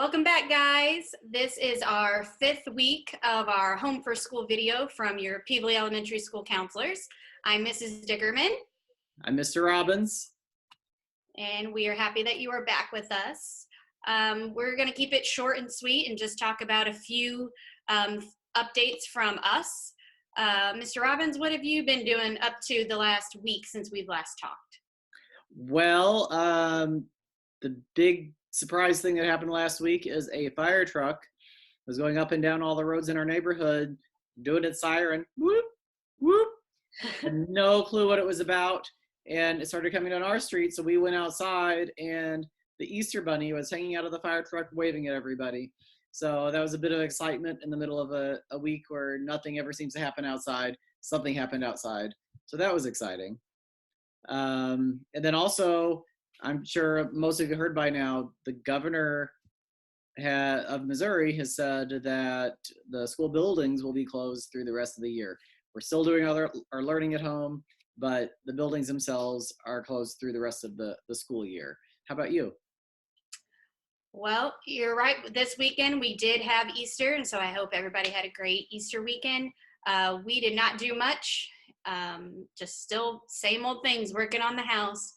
Welcome back, guys. This is our 5th week of our Home for School video from your Pevely Elementary School Counselors. I'm Mrs. Dickerman. I'm Mr. Robbins. And we are happy that you are back with us. We're going to keep it short and sweet and just talk about a few updates from us. Mr. Robbins, what have you been doing up to the last week since we've last talked? Well, the big surprise thing that happened last week is a fire truck was going up and down all the roads in our neighborhood, doing its siren, whoop, whoop. Had no clue what it was about, and it started coming down our street, so we went outside, and the Easter Bunny was hanging out of the fire truck waving at everybody. So that was a bit of excitement in the middle of a week where nothing ever seems to happen outside. Something happened outside, so that was exciting. And then also, I'm sure most of you heard by now, the governor of Missouri has said that the school buildings will be closed through the rest of the year. We're still doing our learning at home, but the buildings themselves are closed through the rest of the school year. How about you? Well, you're right. This weekend we did have Easter, and so I hope everybody had a great Easter weekend. We did not do much, just still same old things, working on the house.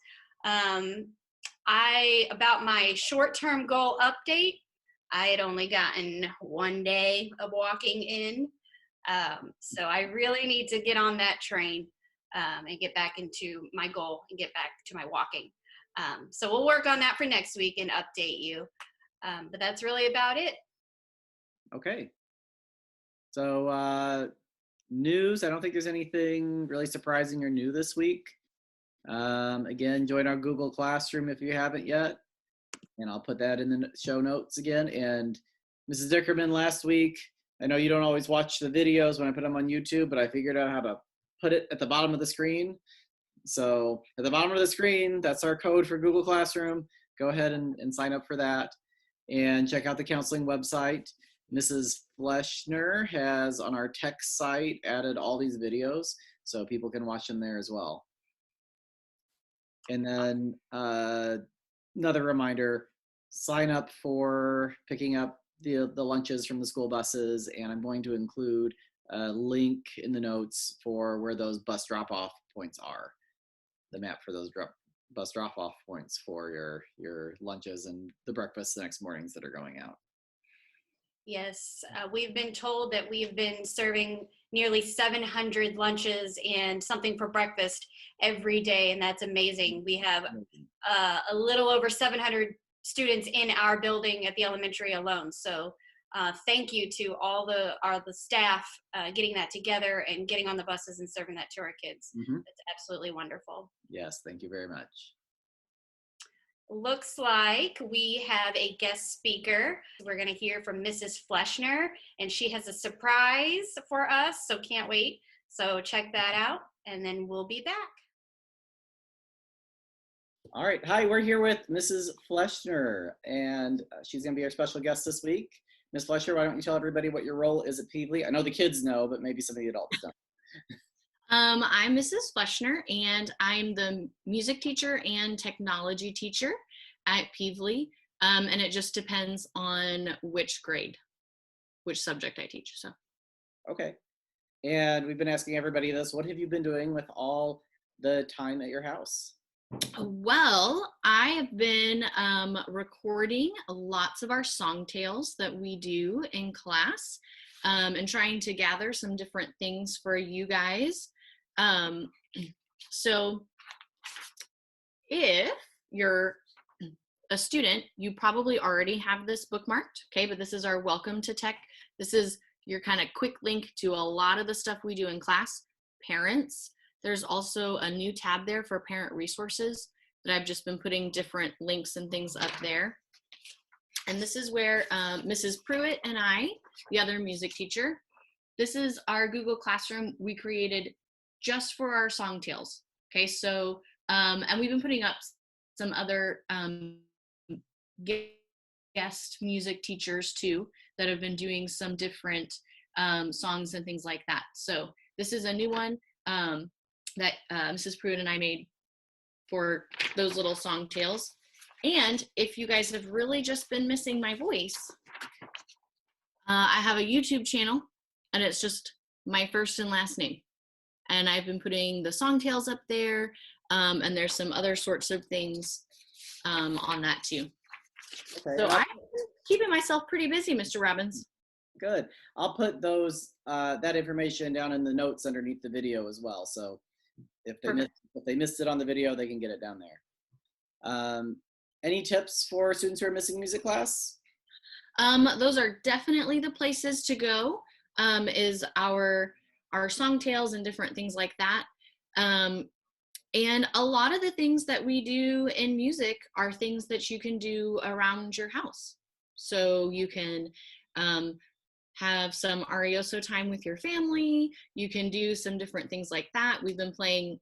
About my short-term goal update, I had only gotten 1 day of walking in. So I really need to get on that train and get back into my goal and get back to my walking. So we'll work on that for next week and update you. But that's really about it. Okay. So news, I don't think there's anything really surprising or new this week. Again, join our Google Classroom if you haven't yet, and I'll put that in the show notes again. And Mrs. Dickerman, last week, I know you don't always watch the videos when I put them on YouTube, but I figured out how to put it at the bottom of the screen. So at the bottom of the screen, that's our code for Google Classroom. Go ahead and sign up for that and check out the counseling website. Mrs. Fleschner has on our text site added all these videos so people can watch them there as well. And then another reminder, sign up for picking up the lunches from the school buses, and I'm going to include a link in the notes for where those bus drop-off points are, the map for those bus drop-off points for your lunches and the breakfasts the next mornings that are going out. Yes, we've been told that we've been serving nearly 700 lunches and something for breakfast every day, and that's amazing. We have a little over 700 students in our building at the elementary alone. So thank you to all the staff getting that together and getting on the buses and serving that to our kids. Mm-hmm. It's absolutely wonderful. Yes, thank you very much. Looks like we have a guest speaker. We're going to hear from Mrs. Fleschner, and she has a surprise for us, so can't wait. So check that out, and then we'll be back. All right. Hi, we're here with Mrs. Fleschner, and she's going to be our special guest this week. Ms. Fleschner, why don't you tell everybody what your role is at Pevely? I know the kids know, but maybe some of the adults don't. I'm Mrs. Fleschner, and I'm the music teacher and technology teacher at Pevely, and it just depends on which grade, which subject I teach. So. Okay. And we've been asking everybody this, what have you been doing with all the time at your house? Well, I have been recording lots of our song tales that we do in class, and trying to gather some different things for you guys. So if you're a student, you probably already have this bookmarked, okay? But this is our Welcome to Tech. This is your kind of quick link to a lot of the stuff we do in class. Parents, there's also a new tab there for parent resources that I've just been putting different links and things up there. And this is where Mrs. Pruitt and I, the other music teacher, this is our Google Classroom we created just for our song tales. Okay, so, and we've been putting up some other guest music teachers too that have been doing some different songs and things like that. So this is a new one that Mrs. Pruitt and I made for those little song tales. And if you guys have really just been missing my voice, I have a YouTube channel, and it's just my first and last name. And I've been putting the song tales up there, and there's some other sorts of things on that too. Okay, So I'm keeping myself pretty busy, Mr. Robbins. good. I'll put those that information down in the notes underneath the video as well. So if they missed it on the video, they can get it down there. Any tips for students who are missing music class? Those are definitely the places to go. Is our song tales and different things like that. And a lot of the things that we do in music are things that you can do around your house. So you can have some arioso time with your family. You can do some different things like that. We've been playing,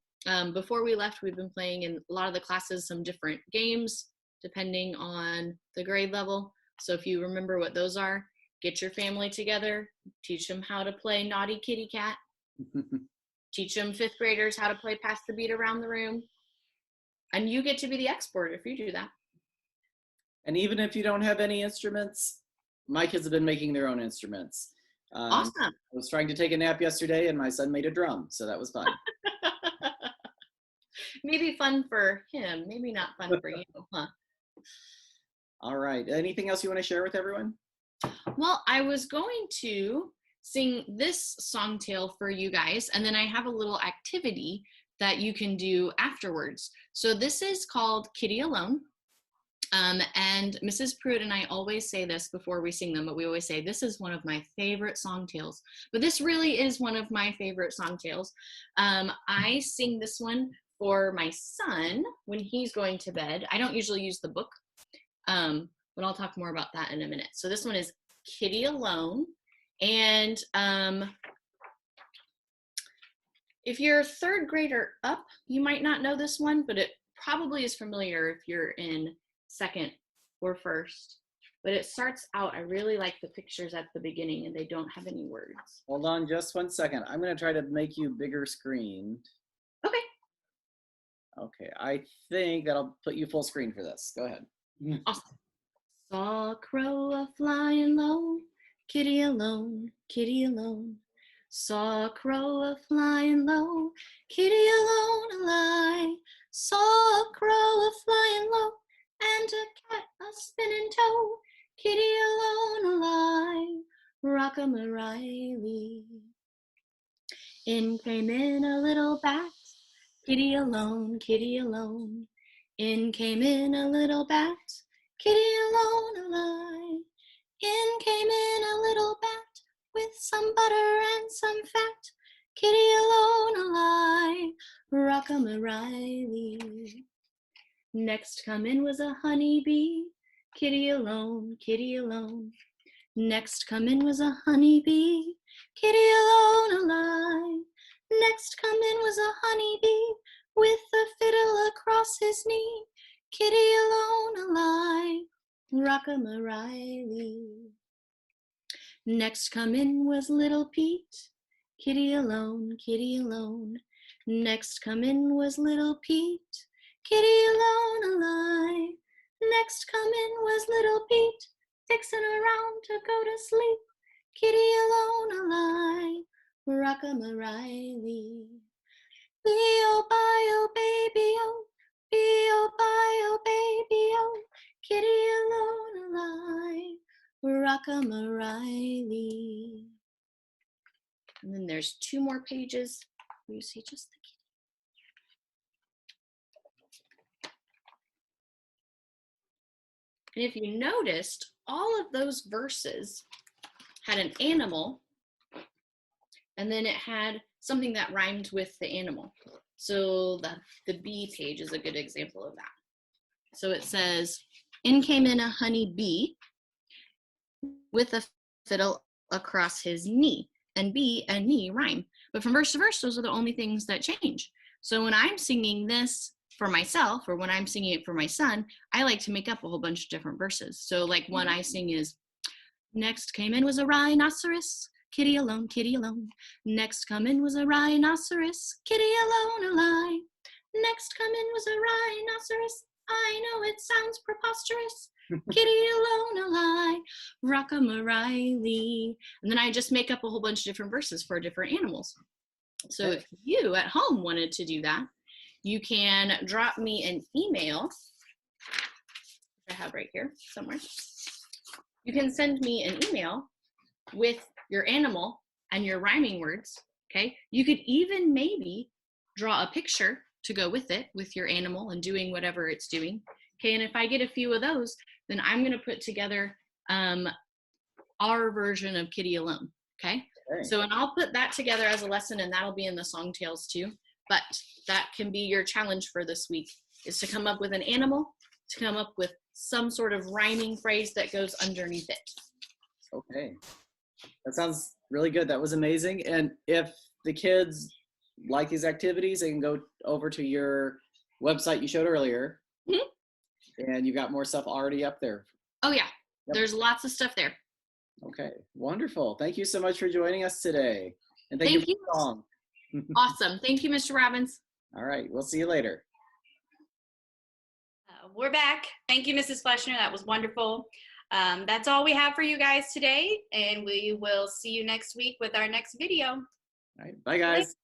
before we left, we've been playing in a lot of the classes some different games depending on the grade level. So if you remember what those are, get your family together, teach them how to play Naughty Kitty Cat. Teach them 5th graders how to play Pass the Beat around the room. And you get to be the expert if you do that. And even if you don't have any instruments, my kids have been making their own instruments. Awesome. I was trying to take a nap yesterday and my son made a drum, so that was fun. Maybe fun for him, maybe not fun for you, huh? All right, anything else you want to share with everyone? Well, I was going to sing this song tale for you guys, and then I have a little activity that you can do afterwards. So this is called Kitty Alone. And Mrs. Pruitt and I always say this before we sing them, but we always say, this is one of my favorite song tales. But this really is one of my favorite song tales. I sing this one for my son when he's going to bed. I don't usually use the book, but I'll talk more about that in a minute. So this one is Kitty Alone. And if you're 3rd grader up, you might not know this one, but it probably is familiar if you're in 2nd or 1st. But it starts out, I really like the pictures at the beginning, and they don't have any words. Hold on just 1 second. I'm going to try to make you bigger screen. Okay. Okay, I think that'll put you full screen for this. Go ahead. Awesome. Saw a crow a-flying low, kitty alone, kitty alone. Saw a crow a-flying low, kitty alone lie. Saw a crow a-flying low, and a cat a-spinning toe, kitty alone lie. Rock-a-my-Riley. In came in a little bat, kitty alone, kitty alone. In came in a little bat, kitty alone alive. In came in a little bat with some butter and some fat, kitty alone alive. Rock-a-my-Riley. Next come in was a honeybee, kitty alone, kitty alone. Next come in was a honeybee, kitty alone alive. Next come in was a honeybee with a fiddle across his knee, kitty alone alive. Rock-a-my-Riley. Next come in was little Pete, kitty alone, kitty alone. Next come in was little Pete, kitty alone alive. Next come in was little Pete, fixing around to go to sleep, kitty alone alive. Rock-a-my-Riley. B-O-Bye-O, baby-O, B-O-Bye-O, baby-O, kitty alone alive. Rock-a-my-Riley. And then there's 2 more pages where you see just the kitty. And if you noticed, all of those verses had an animal, and then it had something that rhymed with the animal. So the bee page is a good example of that. So it says, in came in a honey bee with a fiddle across his knee. And bee and knee rhyme. But from verse to verse, those are the only things that change. So when I'm singing this for myself, or when I'm singing it for my son, I like to make up a whole bunch of different verses. So like one I sing is, next came in was a rhinoceros, kitty alone, kitty alone. Next come in was a rhinoceros, kitty alone alive. Next come in was a rhinoceros, I know it sounds preposterous. Kitty alone a lie, Rocka Riley. And then I just make up a whole bunch of different verses for different animals. So if you at home wanted to do that, you can drop me an email, which I have right here somewhere. You can send me an email with your animal and your rhyming words, okay? You could even maybe draw a picture to go with it, with your animal and doing whatever it's doing, okay? And if I get a few of those, then I'm gonna put together our version of Kitty Alone, okay? So, and I'll put that together as a lesson, and that'll be in the song tales too. But that can be your challenge for this week, is to come up with an animal, to come up with some sort of rhyming phrase that goes underneath it. Okay. That sounds really good. That was amazing. And if the kids like these activities, they can go over to your website you showed earlier. Mm-hmm. And you got more stuff already up there. Oh yeah, yep. There's lots of stuff there. Okay, wonderful. Thank you so much for joining us today. And thank you for the song. Awesome. Thank you, Mr. Robbins. All right, we'll see you later. We're back. Thank you, Mrs. Fleschner. That was wonderful. That's all we have for you guys today, and we will see you next week with our next video. All right, bye guys.